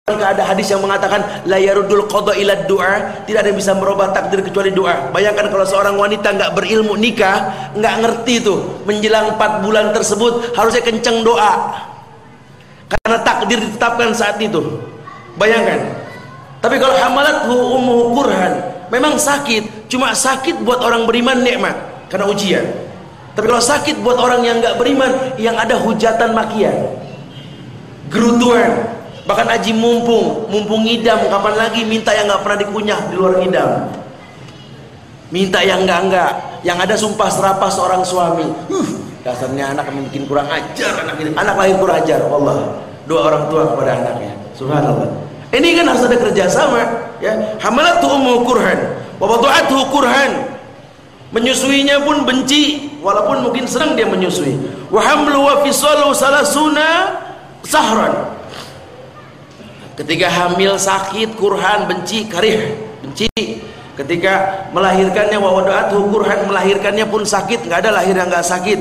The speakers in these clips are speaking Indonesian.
Bukankah ada hadis yang mengatakan la yarudul qada ila du'a, tidak ada yang bisa merubah takdir kecuali doa. Bayangkan kalau seorang wanita nggak berilmu nikah, nggak ngerti tuh menjelang 4 bulan tersebut harusnya kenceng doa, karena takdir ditetapkan saat itu. Bayangkan. Tapi kalau hamalathu ummuhu kurhan, memang sakit, cuma sakit buat orang beriman nikmat karena ujian. Tapi kalau sakit buat orang yang nggak beriman, yang ada hujatan makian, gerutuan. Bahkan aji mumpung ngidam, kapan lagi minta yang nggak pernah dikunyah di luar ngidam, minta yang enggak, yang ada sumpah serapah seorang suami. Dasarnya anak mungkin kurang ajar, anak lahir kurang ajar. Allah, doa orang tua kepada anaknya. Subhanallah. Ini kan harus ada kerjasama, ya. Hamalathu ummuhu kurhan wa wada'athu kurhan. Menyusuinya pun benci, walaupun mungkin senang dia menyusui. Wa hamlu wa fisalu salasuna sahran. Ketika hamil sakit, kurhan, benci, karih, benci. Ketika melahirkannya, wa wada'athu kurhan, melahirkannya pun sakit, nggak ada lahir yang nggak sakit.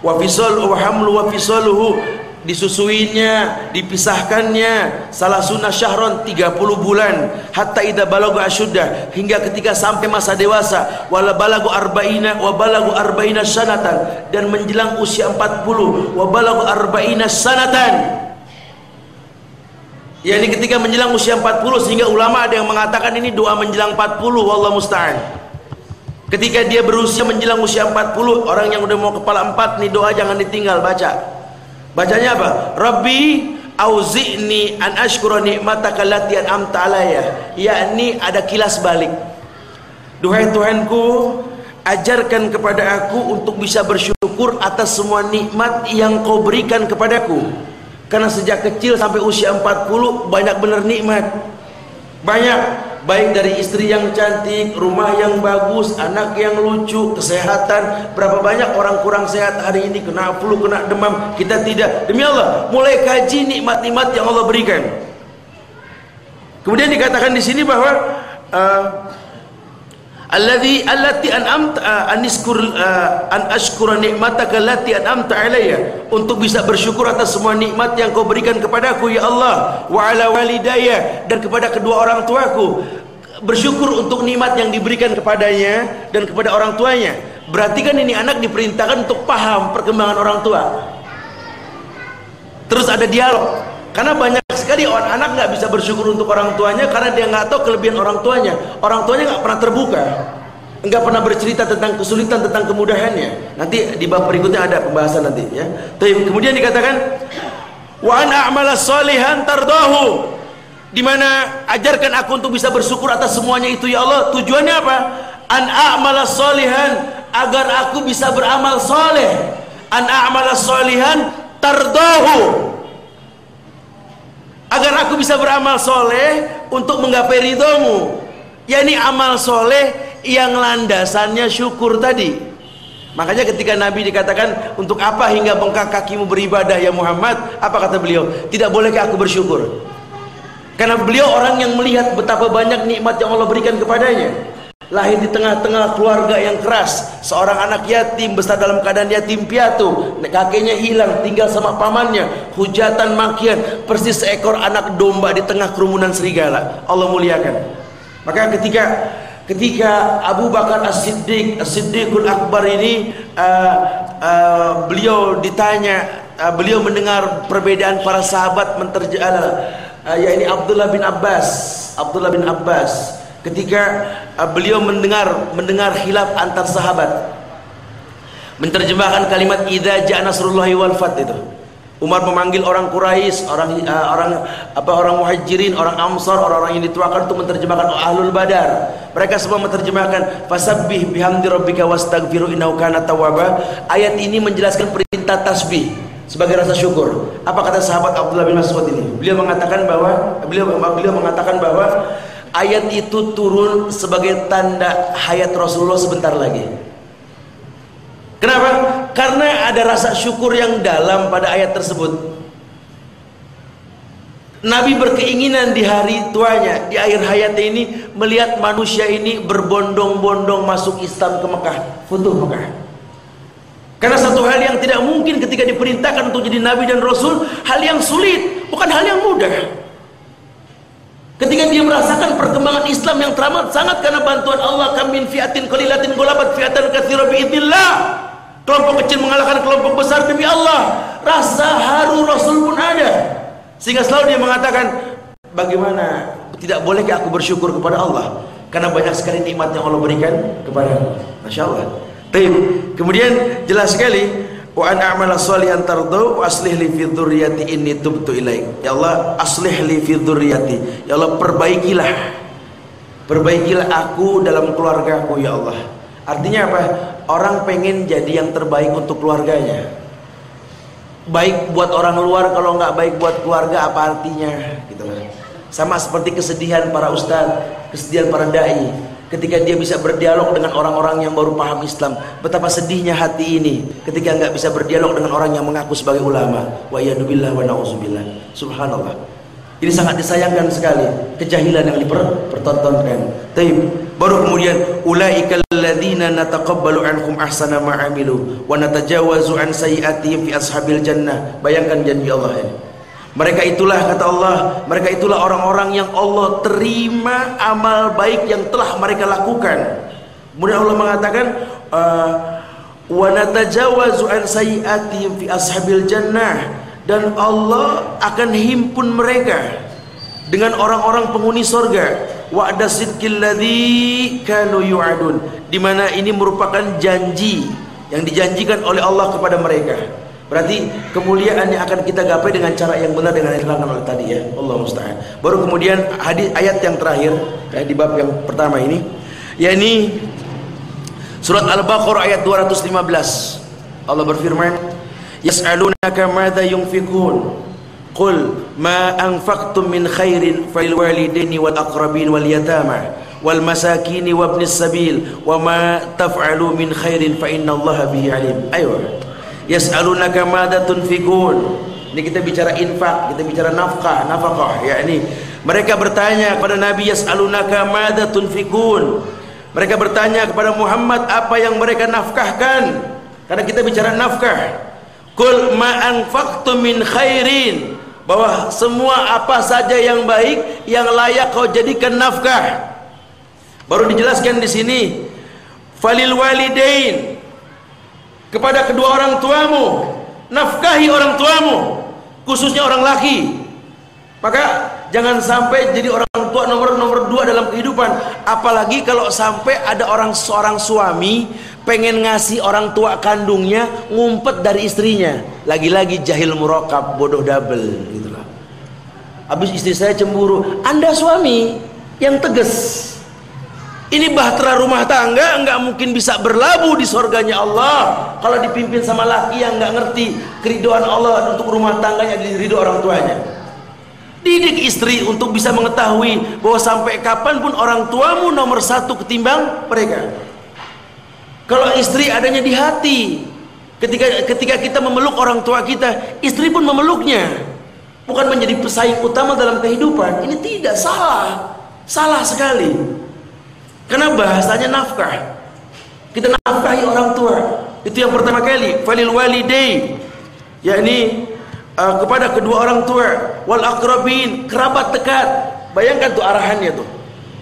Wa fisalu wa hamlu wa fisaluhu, disusuinya, dipisahkannya, salasuna syahron, 30 bulan, hatta idza balagha asyuddah, hingga ketika sampai masa dewasa, wala balagu arba'ina wa balagu arba'ina sanatan, dan menjelang usia 40, wa balagu arba'ina sanatan. Ya, ini ketika menjelang usia 40, sehingga ulama ada yang mengatakan ini doa menjelang 40, wallahu musta'an. Ketika dia berusia menjelang usia 40, orang yang udah mau kepala 4 nih, doa jangan ditinggal baca. Bacanya apa? Rabbi auzi'ni an ashkura ni'mataka allati an'amta alayya. Yakni ada kilas balik. Duhai Tuhanku, ajarkan kepada aku untuk bisa bersyukur atas semua nikmat yang Kau berikan kepadaku. Karena sejak kecil sampai usia 40 banyak benar nikmat. Banyak, baik dari istri yang cantik, rumah yang bagus, anak yang lucu, kesehatan. Berapa banyak orang kurang sehat hari ini, kena flu, kena demam, kita tidak. Demi Allah, mulai kaji nikmat-nikmat yang Allah berikan. Kemudian dikatakan di sini bahwa allati an'amta an ashkura ni'mataka allati an'amta alayya, untuk bisa bersyukur atas semua nikmat yang Kau berikan kepadaku ya Allah, wa ala walidayya, dan kepada kedua orang tuaku. Bersyukur untuk nikmat yang diberikan kepadanya dan kepada orang tuanya. Berarti kan ini anak diperintahkan untuk paham perkembangan orang tua. Terus ada dialog, karena banyak sekali orang anak nggak bisa bersyukur untuk orang tuanya karena dia nggak tahu kelebihan orang tuanya. Orang tuanya nggak pernah terbuka, nggak pernah bercerita tentang kesulitan, tentang kemudahannya. Nanti di bab berikutnya ada pembahasan nanti, ya. Kemudian dikatakan wa an a'mala sholihan tardahu, di mana ajarkan aku untuk bisa bersyukur atas semuanya itu ya Allah. Tujuannya apa? An a'mala sholihan, agar aku bisa beramal soleh. An a'mala sholihan tardahu, agar aku bisa beramal soleh untuk menggapai ridhomu. yakni amal soleh yang landasannya syukur tadi. Makanya ketika Nabi dikatakan, untuk apa hingga bengkak kakimu beribadah ya Muhammad, apa kata beliau? Tidak bolehkah aku bersyukur? Karena beliau orang yang melihat betapa banyak nikmat yang Allah berikan kepadanya. Lahir di tengah-tengah keluarga yang keras, seorang anak yatim, besar dalam keadaan yatim piatu, kakeknya hilang, tinggal sama pamannya, hujatan makian, persis seekor anak domba di tengah kerumunan serigala. Allah muliakan. Maka ketika Abu Bakar As-Siddiqul Akbar ini beliau ditanya, beliau mendengar perbedaan para sahabat yakni Abdullah bin Abbas ketika beliau mendengar khilaf antar sahabat, menerjemahkan kalimat idza ja'a nasrullahi wal fath itu. Umar memanggil orang Quraisy, orang Muhajirin, orang Ansar, orang-orang yang dituakan untuk menerjemahkan Ahlul Badar. Mereka semua menerjemahkan fasabbih bihamdi rabbika wastaghfiru innahu kana tawwaba. Ayat ini menjelaskan perintah tasbih sebagai rasa syukur. Apa kata sahabat Abdullah bin Mas'ud ini? Beliau mengatakan bahwa ayat itu turun sebagai tanda hayat Rasulullah sebentar lagi. Kenapa? Karena ada rasa syukur yang dalam pada ayat tersebut. Nabi berkeinginan di hari tuanya, di akhir hayatnya ini, melihat manusia ini berbondong-bondong masuk Islam ke Mekah, Futuh Mekah. Karena satu hal yang tidak mungkin ketika diperintahkan untuk jadi Nabi dan Rasul, hal yang sulit, bukan hal yang mudah. Islam yang teramat sangat karena bantuan Allah. Kam min fi'atin qalilatin ghalabat fi'atan katsira biidznillah. Kelompok kecil mengalahkan kelompok besar demi Allah. Rasa haru Rasul pun ada. Sehingga selalu dia mengatakan, bagaimana tidak bolehkah aku bersyukur kepada Allah karena banyak sekali nikmat yang Allah berikan kepada aku. Masya Allah. Kemudian jelas sekali, wa an a'mala shalihan tardu wa aslih li fi dzurriyyati inni tubtu ilaik. Ya Allah, aslih li fi dzurriyyati. Ya Allah, perbaikilah aku dalam keluargaku ya Allah. Artinya apa? Orang pengen jadi yang terbaik untuk keluarganya. Baik buat orang luar, kalau nggak baik buat keluarga apa artinya? Gitu lah. Sama seperti kesedihan para ustadz, kesedihan para dai ketika dia bisa berdialog dengan orang-orang yang baru paham Islam. Betapa sedihnya hati ini ketika nggak bisa berdialog dengan orang yang mengaku sebagai ulama. Wa iyyadubillah wa na'udzubillah. Subhanallah. Ini sangat disayangkan sekali kejahilan yang dipertontonkan. Baru kemudian ulaikal ladzina nataqabbalu anhum ahsana ma amilu wa natajawazu an sayyi'atihim fi ashabil jannah. Bayangkan janji Allah ini. Mereka itulah, kata Allah, mereka itulah orang-orang yang Allah terima amal baik yang telah mereka lakukan. Kemudian Allah mengatakan wa natajawazu an sayyi'atihim fi ashabil jannah, dan Allah akan himpun mereka dengan orang-orang penghuni sorga. Wa'da sidqil ladzi kanu yu'adun, di mana ini merupakan janji yang dijanjikan oleh Allah kepada mereka. Berarti kemuliaan yang akan kita gapai dengan cara yang benar, dengan yang diterangkan oleh tadi ya. Allah musta'an. Baru kemudian hadis ayat yang terakhir di bab yang pertama ini, yakni surat Al-Baqarah ayat 215. Allah berfirman, yas'alunaka madza yunfiqun qul ma anfaqtum min khairin falil walidaini wal aqrabin wal yatama wal masakin wa ibnis sabil wa ma taf'alu min khairin fa innallaha bihi alim. Ayo, yas'alunaka madza tunfiqun. Ini kita bicara infak, kita bicara nafkah, yakni mereka bertanya kepada Nabi, yas'alunaka madza tunfiqun. Mereka bertanya kepada Muhammad apa yang mereka nafkahkan, karena kita bicara nafkah. Qul ma anfaqtum min khairin, bahwa semua apa saja yang baik yang layak kau jadikan nafkah. Baru dijelaskan di sini, falil walidain, kepada kedua orang tuamu, nafkahi orang tuamu, khususnya orang laki. Maka jangan sampai jadi orang tua nomor 2 dalam kehidupan. Apalagi kalau sampai ada seorang suami pengen ngasih orang tua kandungnya ngumpet dari istrinya. Lagi-lagi jahil murakab, bodoh double gitulah. Habis istri saya cemburu. Anda suami yang tegas. Ini bahtera rumah tangga nggak mungkin bisa berlabuh di surganya Allah kalau dipimpin sama laki yang nggak ngerti keridhaan Allah untuk rumah tangganya, diridho orang tuanya. Didik istri untuk bisa mengetahui bahwa sampai kapanpun orang tuamu nomor 1 ketimbang mereka. Kalau istri adanya di hati, ketika kita memeluk orang tua kita, istri pun memeluknya, bukan menjadi pesaing utama dalam kehidupan. Ini tidak, salah sekali. Karena bahasanya nafkah, kita nafkahi orang tua, itu yang pertama kali. Falil walidain, yakni kepada kedua orang tua, wal aqrabin, kerabat dekat. Bayangkan tuh arahannya tuh.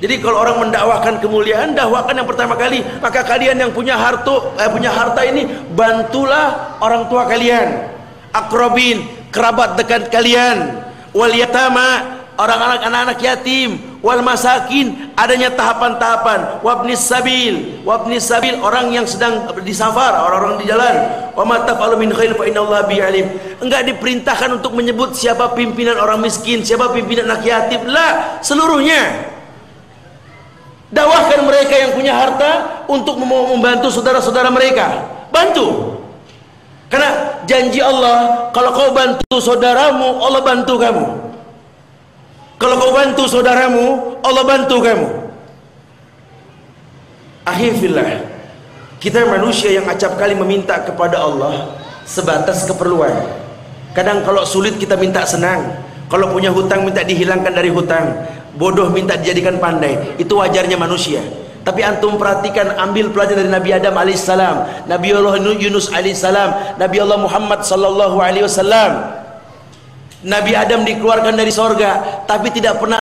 Jadi kalau orang mendakwahkan kemuliaan, dakwakan yang pertama kali, maka kalian yang punya harta ini, bantulah orang tua kalian. Aqrabin, kerabat dekat kalian. Wal yatama, anak-anak yatim. Wal masakin, adanya tahapan-tahapan. Wabnis sabil, orang yang sedang disafar, orang-orang di jalan. Wa ma taf'alu min khair fa innallaha bihi alim. Enggak diperintahkan untuk menyebut siapa pimpinan orang miskin, siapa pimpinan anak yatim, lah, seluruhnya. Dakwahkan mereka yang punya harta untuk membantu saudara-saudara mereka. Bantu. Karena janji Allah, kalau kau bantu saudaramu, Allah bantu kamu. Kalau kau bantu saudaramu, Allah bantu kamu. Akhirnya kita manusia yang acap kali meminta kepada Allah sebatas keperluan. Kadang kalau sulit kita minta senang, kalau punya hutang minta dihilangkan dari hutang, bodoh minta dijadikan pandai. Itu wajarnya manusia. Tapi antum perhatikan, ambil pelajaran dari Nabi Adam alaihissalam, Nabi Allah Yunus alaihissalam, Nabi Allah Muhammad sallallahu alaihi wasallam. Nabi Adam dikeluarkan dari sorga, tapi tidak pernah